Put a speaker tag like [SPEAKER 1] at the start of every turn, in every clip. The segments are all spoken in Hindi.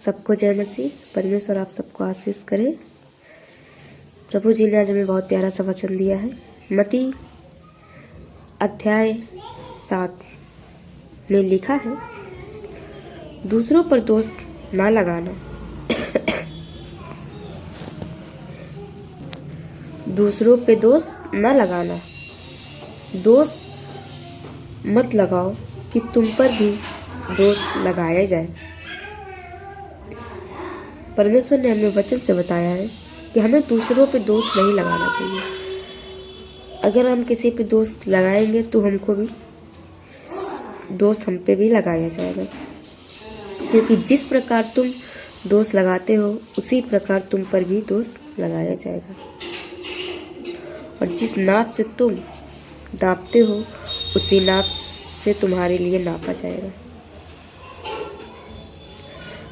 [SPEAKER 1] सबको जय मसीह। परमेश्वर आप सबको आशीष करे। प्रभु जी ने आज हमें बहुत प्यारा सा वचन दिया है। मत्ती अध्याय 7 में लिखा है, दूसरों पर दोष ना लगाना। दूसरों पे दोष ना लगाना। दोष मत लगाओ कि तुम पर भी दोष लगाया जाए। परमेश्वर ने हमें वचन से बताया है कि हमें दूसरों पे दोष नहीं लगाना चाहिए। अगर हम किसी पे दोष लगाएंगे तो हमको भी दोष हम पे भी लगाया जाएगा, क्योंकि जिस प्रकार तुम दोष लगाते हो उसी प्रकार तुम पर भी दोष लगाया जाएगा। और जिस नाप से तुम नापते हो उसी नाप से तुम्हारे लिए नापा जाएगा।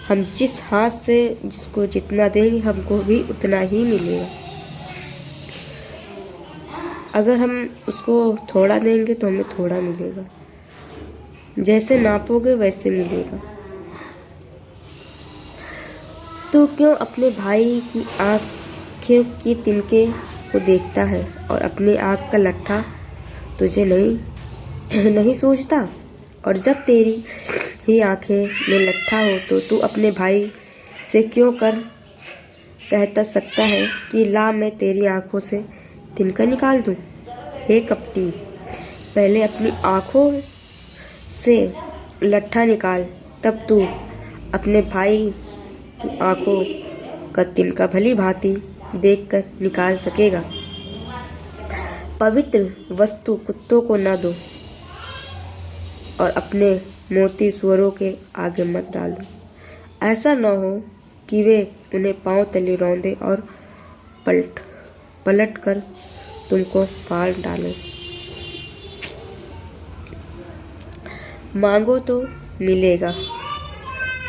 [SPEAKER 1] हम जिस हाथ से जिसको जितना देंगे हमको भी उतना ही मिलेगा। अगर हम उसको थोड़ा देंगे तो हमें थोड़ा मिलेगा। जैसे नापोगे वैसे मिलेगा। तो क्यों अपने भाई की आँखें की तिनके को देखता है और अपनी आँख का लट्ठा तुझे नहीं सूझता? और जब तेरी ही आँखें में लट्ठा हो तो तू अपने भाई से क्यों कहता सकता है कि ला मैं तेरी आँखों से तिनका निकाल दूं? हे कपटी, पहले अपनी आँखों से लट्ठा निकाल, तब तू अपने भाई की आँखों का तिनका भली भांति देखकर निकाल सकेगा। पवित्र वस्तु कुत्तों को न दो और अपने मोती सुअरों के आगे मत डालो। ऐसा न हो कि वे उन्हें पांव तले रौंदे और पलट कर तुमको फाड़ डालो। मांगो तो मिलेगा,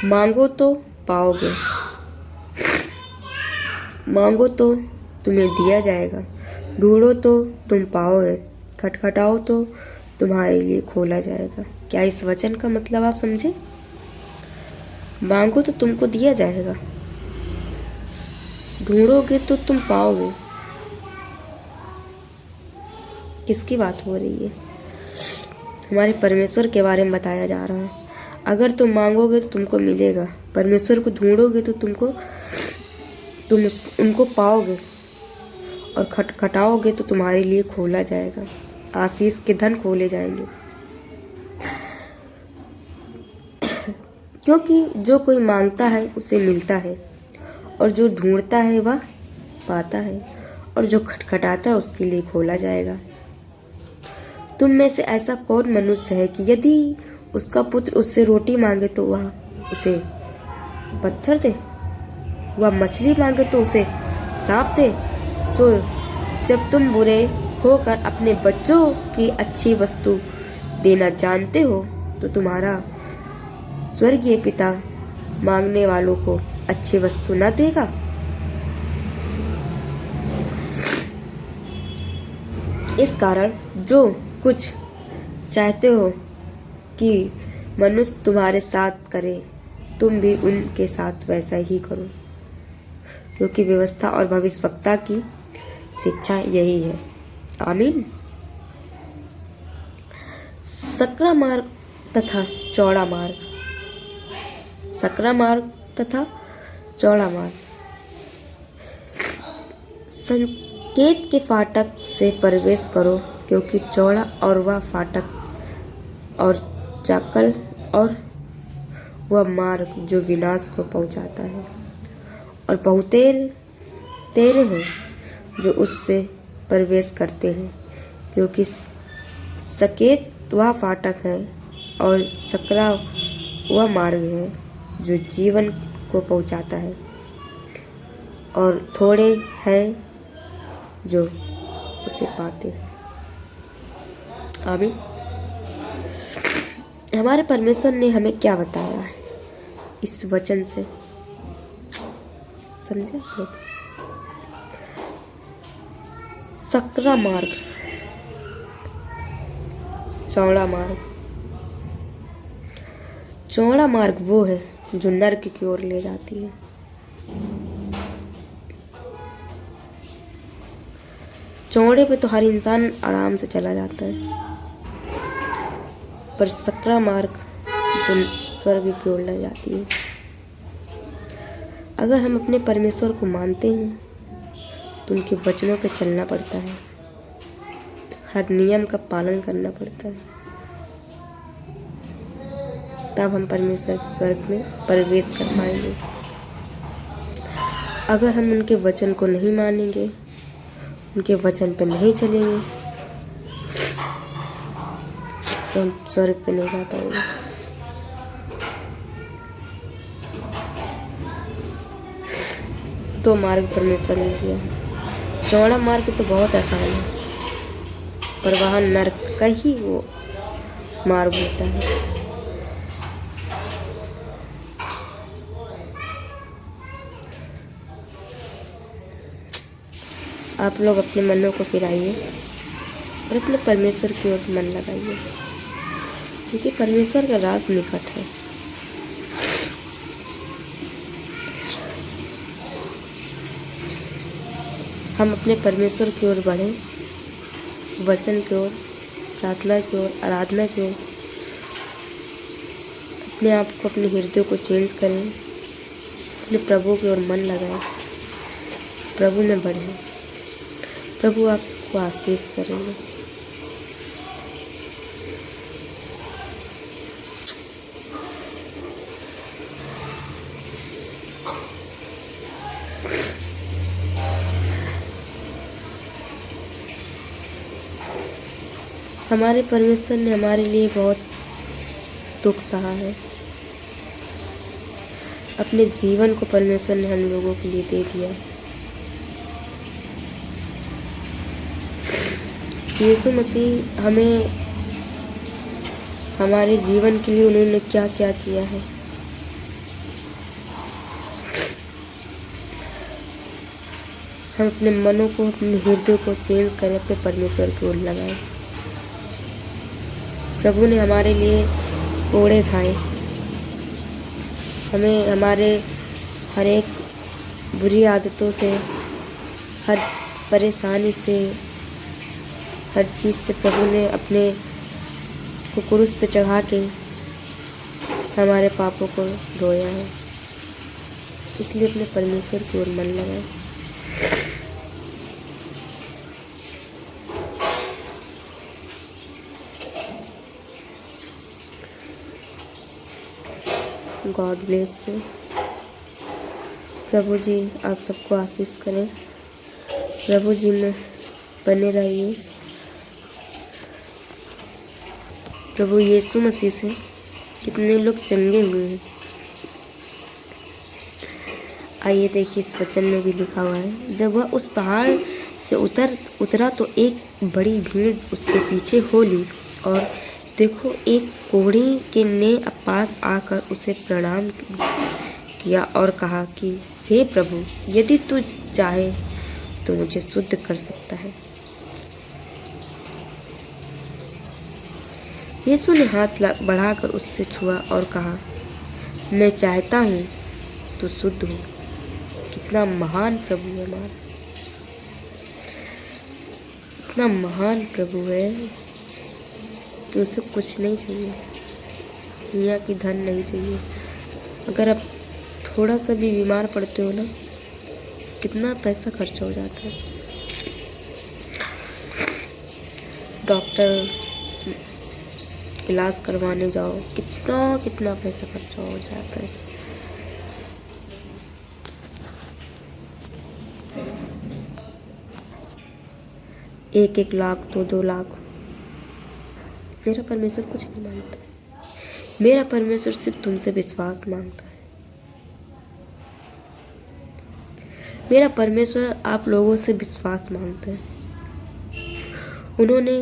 [SPEAKER 1] मांगो तो पाओगे, मांगो तो तुम्हें दिया जाएगा, ढूंढो तो तुम पाओगे, खटखटाओ तो तुम्हारे लिए खोला जाएगा। क्या इस वचन का मतलब आप समझे? मांगो तो तुमको दिया जाएगा, ढूंढोगे तो तुम पाओगे। किसकी बात हो रही है? हमारे परमेश्वर के बारे में बताया जा रहा है। अगर तुम मांगोगे तो तुमको मिलेगा, परमेश्वर को ढूंढोगे तो तुम उनको पाओगे, और खटखटाओगे तो तुम्हारे लिए खोला जाएगा। आशीष के धन खोले जाएंगे। क्योंकि जो कोई मांगता है उसे मिलता है, और जो ढूंढता है वह पाता है, और जो खटखटाता है उसके लिए खोला जाएगा। तुम में से ऐसा कौन मनुष्य है कि यदि उसका पुत्र उससे रोटी मांगे तो वह उसे पत्थर दे? वह मछली मांगे तो उसे सांप दे? सो जब तुम बुरे होकर अपने बच्चों की अच्छी वस्तु देना जानते हो तो तुम्हारा स्वर्गीय पिता मांगने वालों को अच्छी वस्तु न देगा? इस कारण जो कुछ चाहते हो कि मनुष्य तुम्हारे साथ करे, तुम भी उनके साथ वैसा ही करो, क्योंकि व्यवस्था और भविष्यवक्ता की शिक्षा यही है। आमीन। सकरा मार्ग तथा चौड़ा मार्ग। सकरा मार्ग तथा चौड़ा मार्ग। संकेत के फाटक से प्रवेश करो, क्योंकि चौड़ा और वह फाटक और चाकल और वह मार्ग जो विनाश को पहुंचाता है, और बहुतेरे हैं जो उससे प्रवेश करते हैं। क्योंकि संकेत वह फाटक है और सकरा वह मार्ग है जो जीवन को पहुंचाता है, और थोड़े हैं जो उसे पाते हैं। आमीन। हमारे परमेश्वर ने हमें क्या बताया है इस वचन से? समझे आप लोग? सकरा मार्ग, चौड़ा मार्ग। चौड़ा मार्ग वो है जो नर्क की ओर ले जाती है। चौड़े पे तो हर इंसान आराम से चला जाता है, पर सकरा मार्ग जो स्वर्ग की ओर ले जाती है। अगर हम अपने परमेश्वर को मानते हैं तो उनके वचनों पर चलना पड़ता है, हर नियम का पालन करना पड़ता है, तब हम परमेश्वर के स्वर्ग में प्रवेश कर पाएंगे। अगर हम उनके वचन को नहीं मानेंगे, उनके वचन पर नहीं चलेंगे, तो हम स्वर्ग पे नहीं जा पाएंगे। तो मार्ग परमेश्वर ने दिया है। चौड़ा मार्ग तो बहुत आसान है, पर वहाँ नर्क का ही वो मार्ग होता है। आप लोग अपने मनों को फिराइए और अपने परमेश्वर की ओर मन लगाइए, क्योंकि परमेश्वर का राज निकट है। हम अपने परमेश्वर की ओर बढ़ें, वचन की ओर, प्रार्थना की ओर, आराधना की ओर। अपने आप को, अपने हृदय को चेंज करें, अपने प्रभु की ओर मन लगाएं, प्रभु में बढ़ें। प्रभु आप सबको आशीष करेंगे। हमारे परमेश्वर ने हमारे लिए बहुत दुख सहा है। अपने जीवन को परमेश्वर ने हम लोगों के लिए दे दिया। यीशु मसीह हमें, हमारे जीवन के लिए उन्होंने क्या क्या किया है। हम अपने मनों को, अपने हृदय को चेंज करें, अपने परमेश्वर की ओर लगाएं। प्रभु ने हमारे लिए कोड़े खाए, हमें हमारे हर एक बुरी आदतों से, हर परेशानी से, हर चीज़ से प्रभु ने अपने को क्रूस पे चढ़ा के हमारे पापों को धोया है। इसलिए अपने परमेश्वर की ओर मन लगाएं। God bless you. प्रभु जी आप सबको आशीष करें। प्रभु जी में बने रहिए। प्रभु यीशु मसीह से कितने लोग चंगे हुए हैं। आइए देखिए, इस वचन में भी लिखा हुआ है, जब वह उस पहाड़ से उतरा तो एक बड़ी भीड़ उसके पीछे हो ली, और देखो एक कोढ़ी के ने पास आकर उसे प्रणाम किया और कहा कि हे प्रभु, यदि तू चाहे तो मुझे शुद्ध कर सकता है। यीशु ने हाथ बढ़ाकर उससे छुआ और कहा, मैं चाहता हूँ तू शुद्ध हो। कितना महान प्रभु है हमारा, कितना महान प्रभु है कि उसे कुछ नहीं चाहिए, दुनिया की धन नहीं चाहिए। अगर आप थोड़ा सा भी बीमार पड़ते हो ना, कितना पैसा खर्च हो जाता है। डॉक्टर इलाज करवाने जाओ, कितना पैसा खर्च हो जाता है। एक लाख, 2 लाख। मेरा परमेश्वर कुछ नहीं मांगता है। मेरा परमेश्वर सिर्फ तुमसे विश्वास मांगता है। मेरा परमेश्वर आप लोगों से विश्वास मांगता है। उन्होंने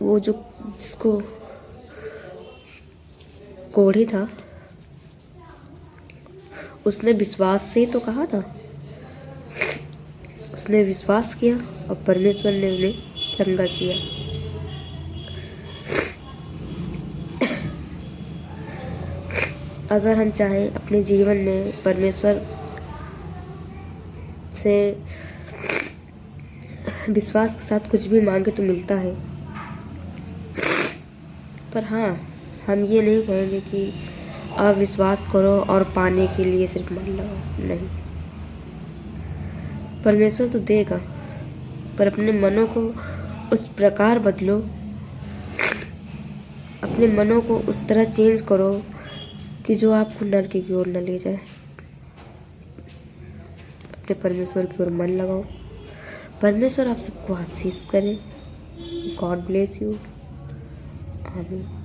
[SPEAKER 1] वो जो जिसको कोढ़ी था, उसने विश्वास से तो कहा था, उसने विश्वास किया और परमेश्वर ने उन्हें चंगा किया। अगर हम चाहें अपने जीवन में परमेश्वर से विश्वास के साथ कुछ भी मांगे तो मिलता है। पर हाँ, हम ये नहीं कहेंगे कि आप विश्वास करो और पाने के लिए सिर्फ मन लगाओ। नहीं, परमेश्वर तो देगा, पर अपने मनों को उस प्रकार बदलो, अपने मनों को उस तरह चेंज करो कि जो आपको नर्क की ओर न ले जाए। अपने परमेश्वर की ओर मन लगाओ। परमेश्वर आप सबको आशीष करे। God bless you. आमीन।